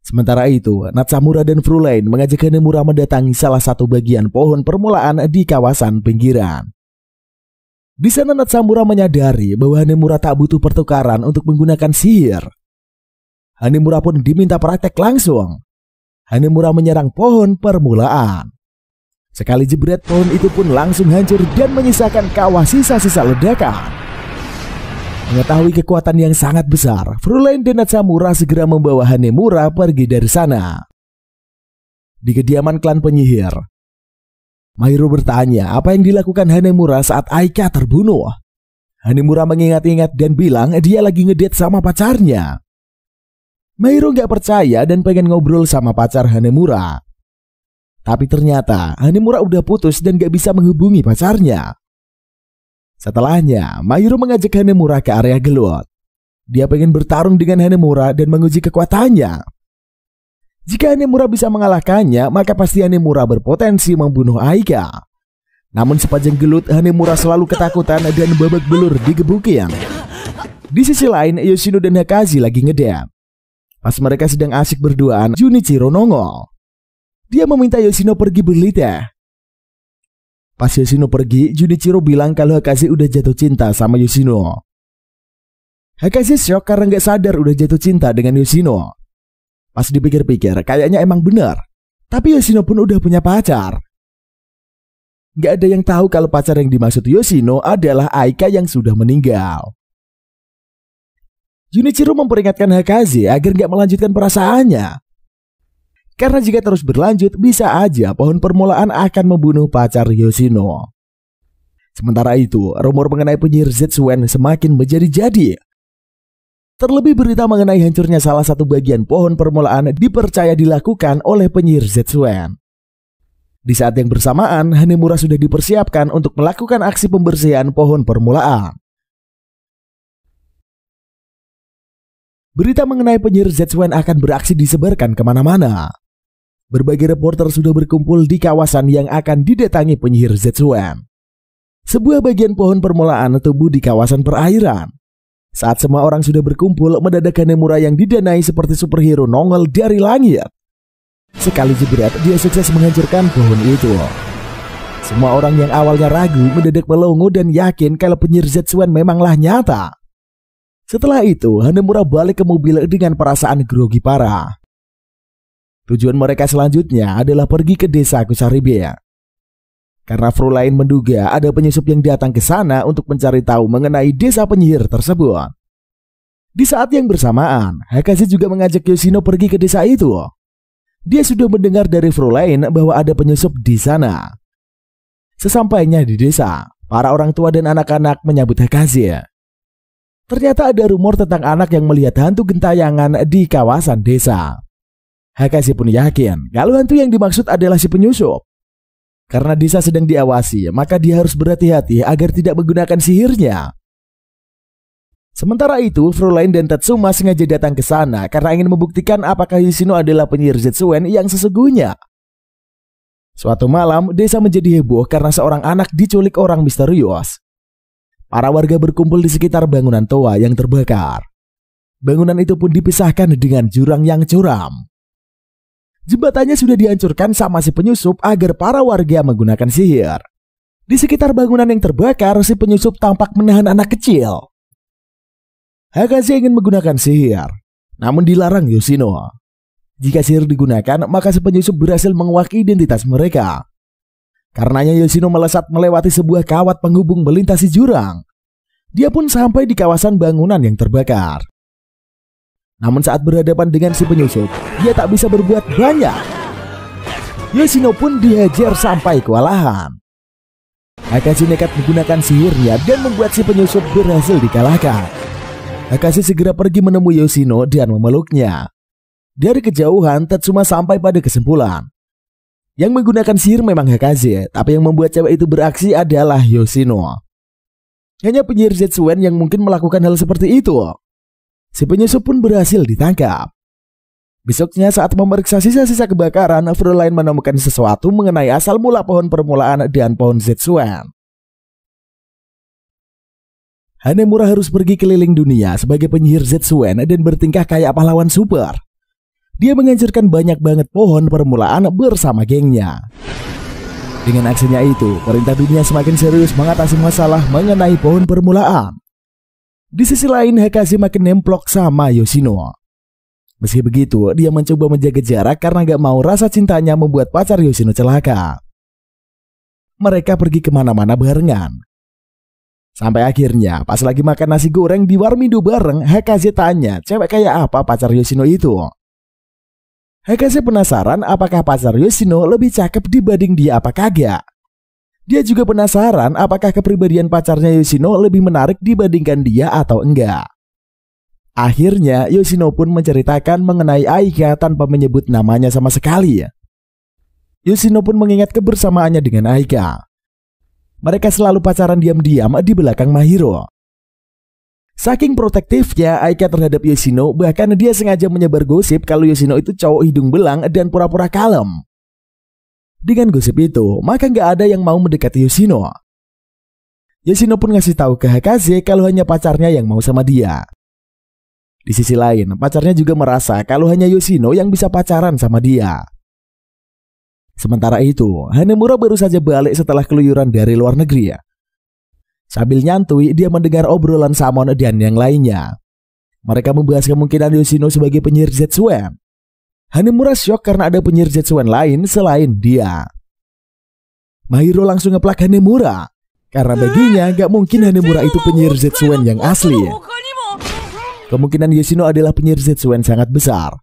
Sementara itu, Natsamura dan Frulein mengajak Hanemura mendatangi salah satu bagian pohon permulaan di kawasan pinggiran. Di sana Natsamura menyadari bahwa Hanemura tak butuh pertukaran untuk menggunakan sihir. Hanemura pun diminta praktek langsung. Hanemura menyerang pohon permulaan. Sekali jebret, pohon itu pun langsung hancur dan menyisakan kawah sisa-sisa ledakan. Mengetahui kekuatan yang sangat besar, Frulein dan Natsamura segera membawa Hanemura pergi dari sana. Di kediaman klan penyihir, Mahiru bertanya apa yang dilakukan Hanemura saat Aika terbunuh. Hanemura mengingat-ingat dan bilang dia lagi ngedate sama pacarnya. Mahiru gak percaya dan pengen ngobrol sama pacar Hanemura. Tapi ternyata Hanemura udah putus dan gak bisa menghubungi pacarnya. Setelahnya, Mahiru mengajak Hanemura ke area gelut. Dia pengen bertarung dengan Hanemura dan menguji kekuatannya. Jika Hanemura bisa mengalahkannya, maka pasti Hanemura berpotensi membunuh Aika. Namun sepanjang gelut, Hanemura selalu ketakutan dan babak belur digebukin. Di sisi lain, Yoshino dan Hekaze lagi ngedam. Pas mereka sedang asik berduaan, Junichiro nongol. Dia meminta Yoshino pergi beli teh. Pas Yoshino pergi, Junichiro bilang kalau Hekaze udah jatuh cinta sama Yoshino. Hekaze shock karena gak sadar udah jatuh cinta dengan Yoshino. Pas dipikir-pikir, kayaknya emang benar. Tapi Yoshino pun udah punya pacar. Gak ada yang tahu kalau pacar yang dimaksud Yoshino adalah Aika yang sudah meninggal. Junichiro memperingatkan Hekaze agar gak melanjutkan perasaannya. Karena jika terus berlanjut, bisa aja pohon permulaan akan membunuh pacar Yoshino. Sementara itu, rumor mengenai penyihir Zetsuen semakin menjadi-jadi. Terlebih berita mengenai hancurnya salah satu bagian pohon permulaan dipercaya dilakukan oleh penyihir Zetsuen. Di saat yang bersamaan, Hanemura sudah dipersiapkan untuk melakukan aksi pembersihan pohon permulaan. Berita mengenai penyihir Zetsuen akan beraksi disebarkan kemana-mana. Berbagai reporter sudah berkumpul di kawasan yang akan didatangi penyihir Zetsuen. Sebuah bagian pohon permulaan tumbuh di kawasan perairan. Saat semua orang sudah berkumpul, mendadak Hanemura yang didanai seperti superhero nongol dari langit. Sekali jebret, dia sukses menghancurkan pohon itu. Semua orang yang awalnya ragu mendadak melongo dan yakin kalau penyihir Zetsuen memanglah nyata. Setelah itu, Hanemura balik ke mobil dengan perasaan grogi parah. Tujuan mereka selanjutnya adalah pergi ke desa Kusaribe. Karena Frulein menduga ada penyusup yang datang ke sana untuk mencari tahu mengenai desa penyihir tersebut. Di saat yang bersamaan, Hekaze juga mengajak Yoshino pergi ke desa itu. Dia sudah mendengar dari Frulein bahwa ada penyusup di sana. Sesampainya di desa, para orang tua dan anak-anak menyambut Hekaze. Ternyata ada rumor tentang anak yang melihat hantu gentayangan di kawasan desa. Hekaze pun yakin kalau hantu yang dimaksud adalah si penyusup. Karena desa sedang diawasi, maka dia harus berhati-hati agar tidak menggunakan sihirnya. Sementara itu, Frulein dan Tatsuma sengaja datang ke sana karena ingin membuktikan apakah Yoshino adalah penyihir Zetsuen yang sesungguhnya. Suatu malam, desa menjadi heboh karena seorang anak diculik orang misterius. Para warga berkumpul di sekitar bangunan toa yang terbakar. Bangunan itu pun dipisahkan dengan jurang yang curam. Jembatannya sudah dihancurkan sama si penyusup agar para warga menggunakan sihir. Di sekitar bangunan yang terbakar, si penyusup tampak menahan anak kecil. Hakaze ingin menggunakan sihir, namun dilarang Yoshino. Jika sihir digunakan, maka si penyusup berhasil menguak identitas mereka. Karenanya Yoshino melesat melewati sebuah kawat penghubung melintasi jurang. Dia pun sampai di kawasan bangunan yang terbakar. Namun saat berhadapan dengan si penyusup, dia tak bisa berbuat banyak. Yoshino pun dihajar sampai kewalahan. Hakaze nekat menggunakan sihirnya dan membuat si penyusup berhasil dikalahkan. Hakaze segera pergi menemui Yoshino dan memeluknya. Dari kejauhan, Tetsuma sampai pada kesimpulan. Yang menggunakan sihir memang Hakaze, tapi yang membuat cewek itu beraksi adalah Yoshino. Hanya penyihir Zetsuen yang mungkin melakukan hal seperti itu. Si penyusup pun berhasil ditangkap. Besoknya saat memeriksa sisa-sisa kebakaran, Fraulein menemukan sesuatu mengenai asal mula pohon permulaan dan pohon Zetsuen. Hanemura harus pergi keliling dunia sebagai penyihir Zetsuen dan bertingkah kayak pahlawan super. Dia menghancurkan banyak banget pohon permulaan bersama gengnya. Dengan aksinya itu, pemerintah dunia semakin serius mengatasi masalah mengenai pohon permulaan. Di sisi lain, Hakaze makin nemplok sama Yoshino. Meski begitu, dia mencoba menjaga jarak karena gak mau rasa cintanya membuat pacar Yoshino celaka. Mereka pergi kemana-mana barengan. Sampai akhirnya, pas lagi makan nasi goreng di warmindo bareng, Hakaze tanya cewek kayak apa pacar Yoshino itu. Hakaze penasaran apakah pacar Yoshino lebih cakep dibanding dia apa kagak. Dia juga penasaran apakah kepribadian pacarnya Yoshino lebih menarik dibandingkan dia atau enggak. Akhirnya Yoshino pun menceritakan mengenai Aika tanpa menyebut namanya sama sekali. Yoshino pun mengingat kebersamaannya dengan Aika. Mereka selalu pacaran diam-diam di belakang Mahiro. Saking protektifnya Aika terhadap Yoshino, bahkan dia sengaja menyebar gosip kalau Yoshino itu cowok hidung belang dan pura-pura kalem. Dengan gosip itu, maka gak ada yang mau mendekati Yoshino. Yoshino pun ngasih tahu ke Hakaze kalau hanya pacarnya yang mau sama dia. Di sisi lain, pacarnya juga merasa kalau hanya Yoshino yang bisa pacaran sama dia. Sementara itu, Hanemura baru saja balik setelah keluyuran dari luar negeri. Sambil nyantui, dia mendengar obrolan Samon dan yang lainnya. Mereka membahas kemungkinan Yoshino sebagai penyihir Zetsuen. Hanemura syok karena ada penyihir Zetsuen lain selain dia. Mahiro langsung ngeplak Hanemura, karena baginya gak mungkin Hanemura itu penyihir Zetsuen yang asli. Kemungkinan Yoshino adalah penyihir Zetsuen sangat besar.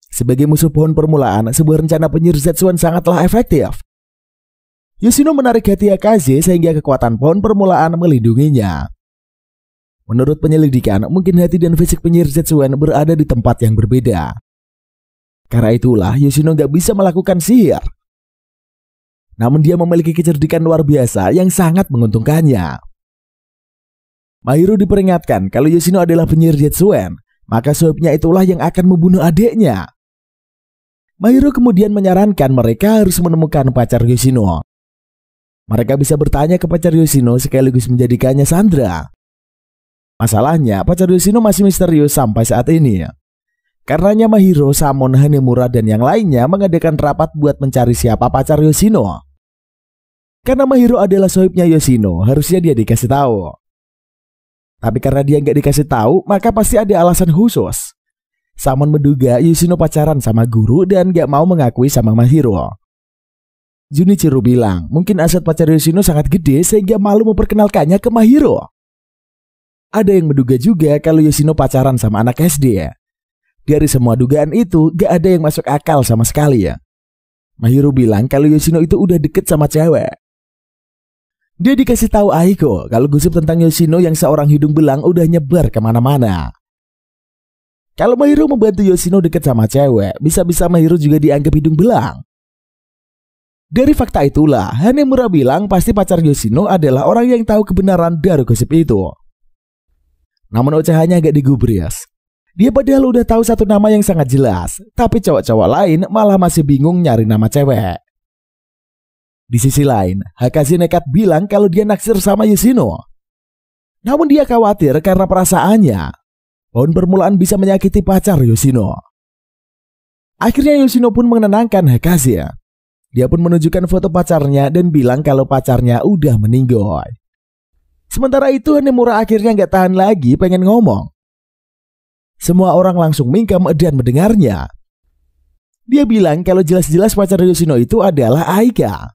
Sebagai musuh pohon permulaan, sebuah rencana penyihir Zetsuen sangatlah efektif. Yoshino menarik hati Hakaze sehingga kekuatan pohon permulaan melindunginya. Menurut penyelidikan, mungkin hati dan fisik penyihir Zetsuen berada di tempat yang berbeda. Karena itulah Yoshino gak bisa melakukan sihir. Namun dia memiliki kecerdikan luar biasa yang sangat menguntungkannya. Mahiro diperingatkan kalau Yoshino adalah penyihir Zetsuen, maka sohibnya itulah yang akan membunuh adiknya. Mahiro kemudian menyarankan mereka harus menemukan pacar Yoshino. Mereka bisa bertanya ke pacar Yoshino sekaligus menjadikannya sandera. Masalahnya, pacar Yoshino masih misterius sampai saat ini. Karenanya Mahiro, Samon, Hanemura, dan yang lainnya mengadakan rapat buat mencari siapa pacar Yoshino. Karena Mahiro adalah sohibnya Yoshino, harusnya dia dikasih tahu. Tapi karena dia nggak dikasih tahu, maka pasti ada alasan khusus. Samon menduga Yoshino pacaran sama guru dan nggak mau mengakui sama Mahiro. Junichiro bilang mungkin aset pacar Yoshino sangat gede sehingga malu memperkenalkannya ke Mahiro. Ada yang menduga juga kalau Yoshino pacaran sama anak SD. Dari semua dugaan itu, gak ada yang masuk akal sama sekali ya. Mahiro bilang kalau Yoshino itu udah deket sama cewek. Dia dikasih tahu Aiko kalau gosip tentang Yoshino yang seorang hidung belang udah nyebar kemana-mana. Kalau Mahiro membantu Yoshino deket sama cewek, bisa-bisa Mahiro juga dianggap hidung belang. Dari fakta itulah, Hanemura bilang pasti pacar Yoshino adalah orang yang tahu kebenaran dari gosip itu. Namun ocehannya agak digubris. Dia padahal udah tahu satu nama yang sangat jelas, tapi cowok-cowok lain malah masih bingung nyari nama cewek. Di sisi lain, Hakaze nekat bilang kalau dia naksir sama Yoshino. Namun dia khawatir karena perasaannya. Pohon permulaan bisa menyakiti pacar Yoshino. Akhirnya Yoshino pun menenangkan Hakaze. Dia pun menunjukkan foto pacarnya dan bilang kalau pacarnya udah meninggal. Sementara itu Hanemura akhirnya gak tahan lagi pengen ngomong. Semua orang langsung mingkem dan mendengarnya. Dia bilang kalau jelas-jelas pacar Yoshino itu adalah Aika.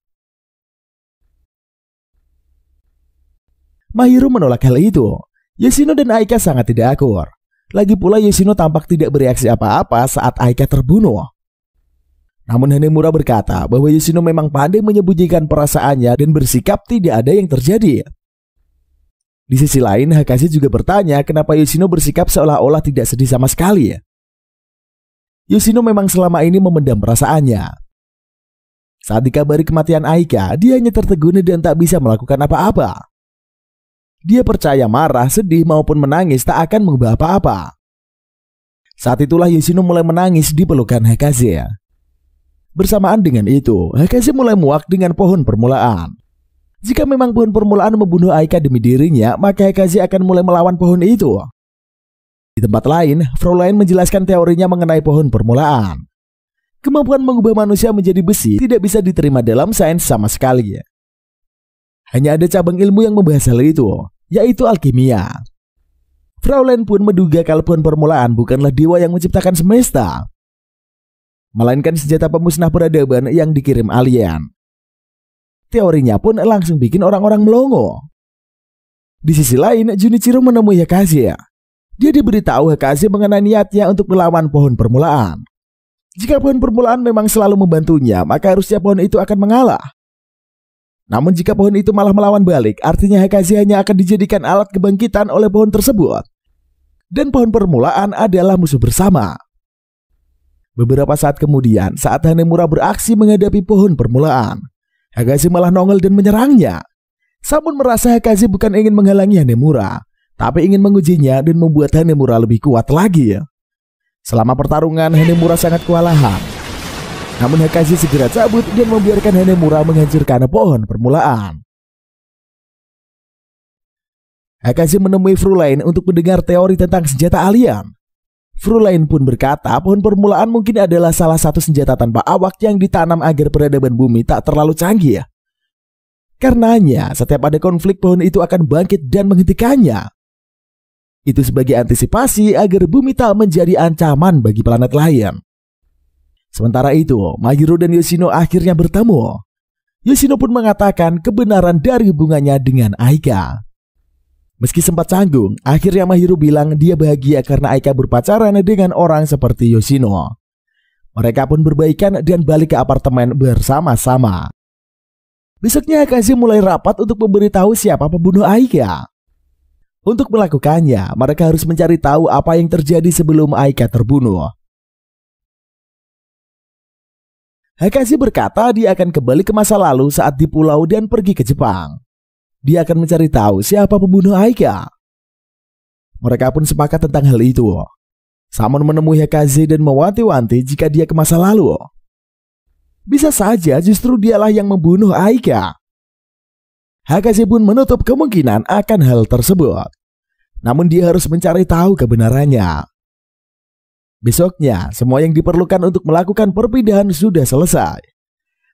Mahiru menolak hal itu. Yoshino dan Aika sangat tidak akur. Lagi pula Yoshino tampak tidak bereaksi apa-apa saat Aika terbunuh. Namun Hanemura berkata bahwa Yoshino memang pandai menyembunyikan perasaannya dan bersikap tidak ada yang terjadi. Di sisi lain, Hakashi juga bertanya kenapa Yoshino bersikap seolah-olah tidak sedih sama sekali. Yoshino memang selama ini memendam perasaannya. Saat dikabari kematian Aika, dia hanya tertegun dan tak bisa melakukan apa-apa. Dia percaya marah, sedih maupun menangis tak akan mengubah apa-apa. Saat itulah Yoshino mulai menangis di pelukan Hakashi. Bersamaan dengan itu, Hakashi mulai muak dengan pohon permulaan. Jika memang pohon permulaan membunuh Aika demi dirinya, maka Hakashi akan mulai melawan pohon itu. Di tempat lain, Fraulein menjelaskan teorinya mengenai pohon permulaan. Kemampuan mengubah manusia menjadi besi tidak bisa diterima dalam sains sama sekali. Hanya ada cabang ilmu yang membahas hal itu, yaitu alkimia. Fraulein pun menduga kalau pohon permulaan bukanlah dewa yang menciptakan semesta, melainkan senjata pemusnah peradaban yang dikirim alien. Teorinya pun langsung bikin orang-orang melongo. Di sisi lain, Junichiro menemui Hakashi. Dia diberitahu Hakashi mengenai niatnya untuk melawan pohon permulaan. Jika pohon permulaan memang selalu membantunya, maka harusnya pohon itu akan mengalah. Namun jika pohon itu malah melawan balik, artinya Hakashi hanya akan dijadikan alat kebangkitan oleh pohon tersebut. Dan pohon permulaan adalah musuh bersama. Beberapa saat kemudian, saat Hanemura beraksi menghadapi pohon permulaan, Hakashi malah nongol dan menyerangnya. Samun merasa Hakashi bukan ingin menghalangi Hanemura, tapi ingin mengujinya dan membuat Hanemura lebih kuat lagi. Selama pertarungan, Hanemura sangat kewalahan. Namun Hakashi segera cabut dan membiarkan Hanemura menghancurkan pohon permulaan. Hakashi menemui Fraulein untuk mendengar teori tentang senjata alien. Fraulein pun berkata pohon permulaan mungkin adalah salah satu senjata tanpa awak yang ditanam agar peradaban bumi tak terlalu canggih. Karenanya, setiap ada konflik pohon itu akan bangkit dan menghentikannya. Itu sebagai antisipasi agar bumi tak menjadi ancaman bagi planet lain. Sementara itu, Mahiru dan Yoshino akhirnya bertemu. Yoshino pun mengatakan kebenaran dari hubungannya dengan Aika. Meski sempat canggung, akhirnya Mahiru bilang dia bahagia karena Aika berpacaran dengan orang seperti Yoshino. Mereka pun berbaikan dan balik ke apartemen bersama-sama. Besoknya Hakashi mulai rapat untuk memberitahu siapa pembunuh Aika. Untuk melakukannya, mereka harus mencari tahu apa yang terjadi sebelum Aika terbunuh. Hakashi berkata dia akan kembali ke masa lalu saat di pulau dan pergi ke Jepang. Dia akan mencari tahu siapa pembunuh Aika. Mereka pun sepakat tentang hal itu. Samon menemui Hakashi dan mewanti-wanti jika dia ke masa lalu. Bisa saja justru dialah yang membunuh Aika. Hakashi pun menutup kemungkinan akan hal tersebut. Namun dia harus mencari tahu kebenarannya. Besoknya, semua yang diperlukan untuk melakukan perpindahan sudah selesai.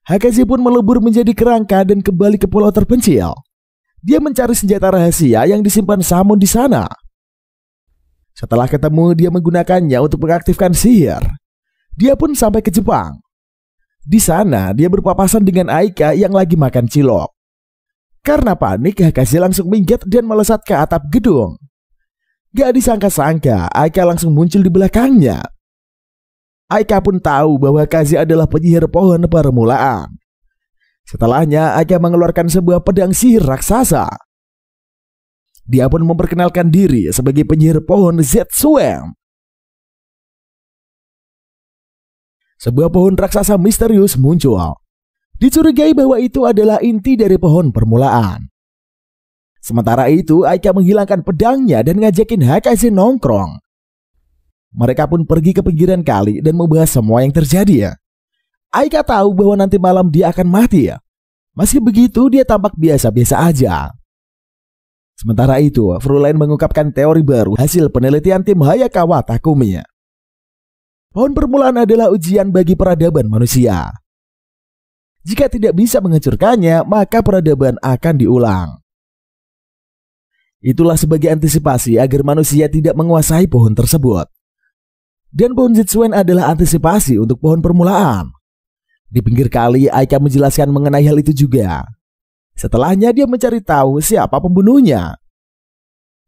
Hakashi pun melebur menjadi kerangka dan kembali ke pulau terpencil. Dia mencari senjata rahasia yang disimpan Samon di sana. Setelah ketemu, dia menggunakannya untuk mengaktifkan sihir. Dia pun sampai ke Jepang. Di sana, dia berpapasan dengan Aika yang lagi makan cilok. Karena panik, Hakashi langsung minggat dan melesat ke atap gedung. Gak disangka-sangka, Aika langsung muncul di belakangnya. Aika pun tahu bahwa Hakashi adalah penyihir pohon permulaan. Setelahnya, Aika mengeluarkan sebuah pedang sihir raksasa. Dia pun memperkenalkan diri sebagai penyihir pohon Zetsuem. Sebuah pohon raksasa misterius muncul. Dicurigai bahwa itu adalah inti dari pohon permulaan. Sementara itu, Aika menghilangkan pedangnya dan ngajakin Hakashi nongkrong. Mereka pun pergi ke pinggiran kali dan membahas semua yang terjadi. Aika tahu bahwa nanti malam dia akan mati. Meski begitu, dia tampak biasa-biasa aja. Sementara itu, Fraulein mengungkapkan teori baru hasil penelitian tim Hayakawa Takumi. Pohon permulaan adalah ujian bagi peradaban manusia. Jika tidak bisa menghancurkannya, maka peradaban akan diulang. Itulah sebagai antisipasi agar manusia tidak menguasai pohon tersebut. Dan pohon Zetsuen adalah antisipasi untuk pohon permulaan. Di pinggir kali, Aika menjelaskan mengenai hal itu juga. Setelahnya dia mencari tahu siapa pembunuhnya.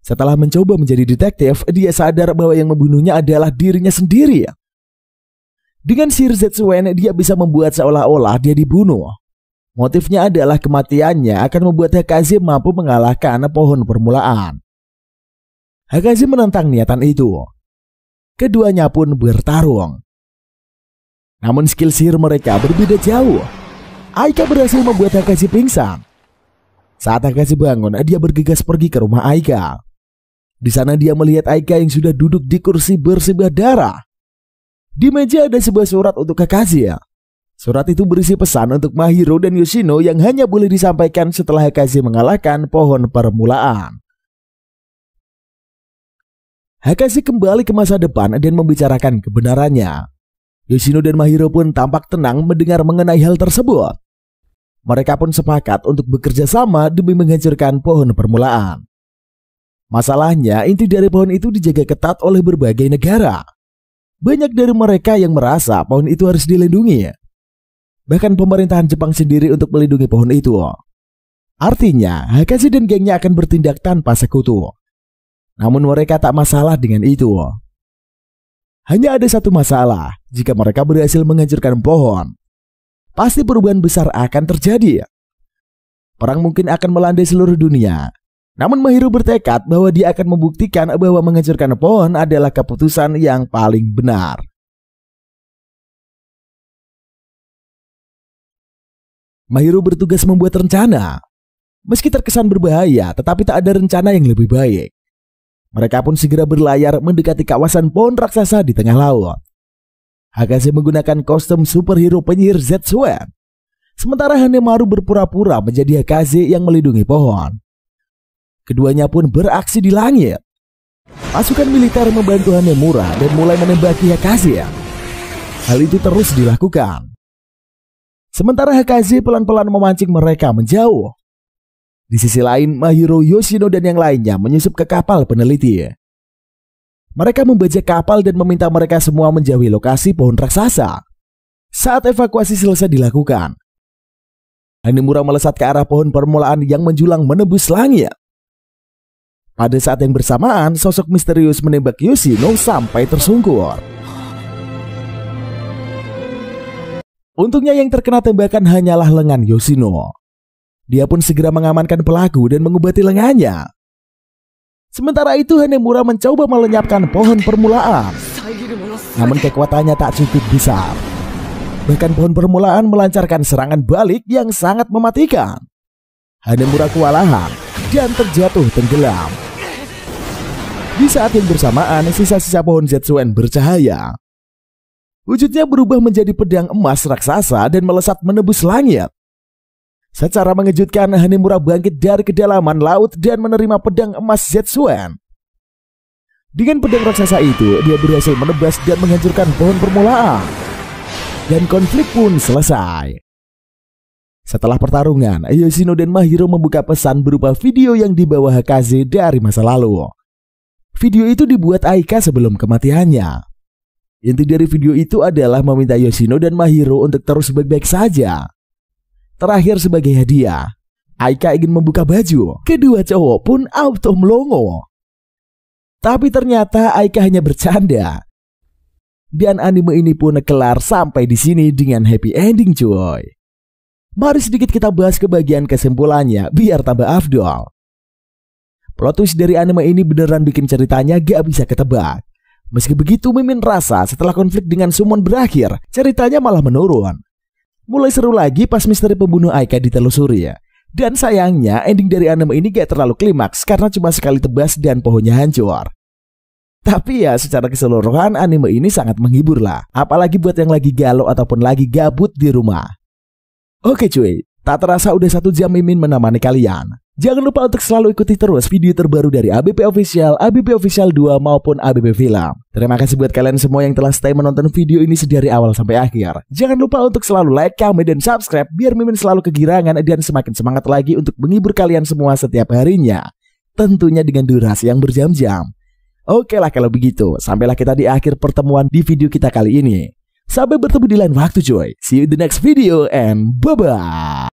Setelah mencoba menjadi detektif, dia sadar bahwa yang membunuhnya adalah dirinya sendiri. Dengan sihir Zetsuen, dia bisa membuat seolah-olah dia dibunuh. Motifnya adalah kematiannya akan membuat Hakaze mampu mengalahkan pohon permulaan. Hakaze menentang niatan itu. Keduanya pun bertarung. Namun skill sihir mereka berbeda jauh. Aika berhasil membuat Hakaze pingsan. Saat Hakaze bangun, dia bergegas pergi ke rumah Aika. Di sana dia melihat Aika yang sudah duduk di kursi bersimbah darah. Di meja ada sebuah surat untuk Hakaze. Surat itu berisi pesan untuk Mahiro dan Yoshino yang hanya boleh disampaikan setelah Hakaze mengalahkan pohon permulaan. Hakaze kembali ke masa depan dan membicarakan kebenarannya. Yoshino dan Mahiro pun tampak tenang mendengar mengenai hal tersebut. Mereka pun sepakat untuk bekerja sama demi menghancurkan pohon permulaan. Masalahnya, inti dari pohon itu dijaga ketat oleh berbagai negara. Banyak dari mereka yang merasa pohon itu harus dilindungi. Bahkan pemerintahan Jepang sendiri untuk melindungi pohon itu. Artinya, Hakaze dan gengnya akan bertindak tanpa sekutu. Namun mereka tak masalah dengan itu. Hanya ada satu masalah, jika mereka berhasil menghancurkan pohon, pasti perubahan besar akan terjadi. Perang mungkin akan melanda seluruh dunia. Namun Mahiro bertekad bahwa dia akan membuktikan bahwa menghancurkan pohon adalah keputusan yang paling benar. Mahiro bertugas membuat rencana. Meski terkesan berbahaya, tetapi tak ada rencana yang lebih baik. Mereka pun segera berlayar mendekati kawasan pohon raksasa di tengah laut. Hakaze menggunakan kostum superhero penyihir Zetsuen. Sementara Hanemaru berpura-pura menjadi Hakaze yang melindungi pohon. Keduanya pun beraksi di langit. Pasukan militer membantu Hanemura dan mulai menembaki Hakaze. Hal itu terus dilakukan. Sementara Hakaze pelan-pelan memancing mereka menjauh. Di sisi lain, Mahiro, Yoshino dan yang lainnya menyusup ke kapal peneliti. Mereka membajak kapal dan meminta mereka semua menjauhi lokasi pohon raksasa. Saat evakuasi selesai dilakukan, Hanemura melesat ke arah pohon permulaan yang menjulang menembus langit. Pada saat yang bersamaan, sosok misterius menembak Yoshino sampai tersungkur. Untungnya yang terkena tembakan hanyalah lengan Yoshino. Dia pun segera mengamankan pelaku dan mengobati lengannya. Sementara itu Hanemura mencoba melenyapkan pohon permulaan. Namun kekuatannya tak cukup besar. Bahkan pohon permulaan melancarkan serangan balik yang sangat mematikan. Hanemura kewalahan dan terjatuh tenggelam. Di saat yang bersamaan, sisa-sisa pohon Zetsuen bercahaya. Wujudnya berubah menjadi pedang emas raksasa dan melesat menembus langit. Secara mengejutkan, Hanemura bangkit dari kedalaman laut dan menerima pedang emas Zetsuen. Dengan pedang raksasa itu, dia berhasil menebas dan menghancurkan pohon permulaan. Dan konflik pun selesai. Setelah pertarungan, Yoshino dan Mahiro membuka pesan berupa video yang dibawa Hakaze dari masa lalu. Video itu dibuat Aika sebelum kematiannya. Inti dari video itu adalah meminta Yoshino dan Mahiro untuk terus baik-baik saja. Terakhir sebagai hadiah, Aika ingin membuka baju. Kedua cowok pun auto melongo. Tapi ternyata Aika hanya bercanda. Dan anime ini pun kelar sampai di sini dengan happy ending cuy. Mari sedikit kita bahas ke bagian kesimpulannya biar tambah afdol. Plot twist dari anime ini beneran bikin ceritanya gak bisa ketebak. Meski begitu, Mimin rasa setelah konflik dengan Summon berakhir, ceritanya malah menurun. Mulai seru lagi pas misteri pembunuh Aika ditelusuri ya. Dan sayangnya ending dari anime ini gak terlalu klimaks karena cuma sekali tebas dan pohonnya hancur. Tapi ya secara keseluruhan anime ini sangat menghibur lah. Apalagi buat yang lagi galau ataupun lagi gabut di rumah. Oke cuy, Tak terasa udah 1 jam Mimin menemani kalian. Jangan lupa untuk selalu ikuti terus video terbaru dari ABP Official, ABP Official 2 maupun ABP Film. Terima kasih buat kalian semua yang telah stay menonton video ini dari awal sampai akhir. Jangan lupa untuk selalu like, comment, dan subscribe biar Mimin selalu kegirangan dan semakin semangat lagi untuk menghibur kalian semua setiap harinya. Tentunya dengan durasi yang berjam-jam. Oke lah kalau begitu, sampailah kita di akhir pertemuan di video kita kali ini. Sampai bertemu di lain waktu coy. See you in the next video and bye-bye.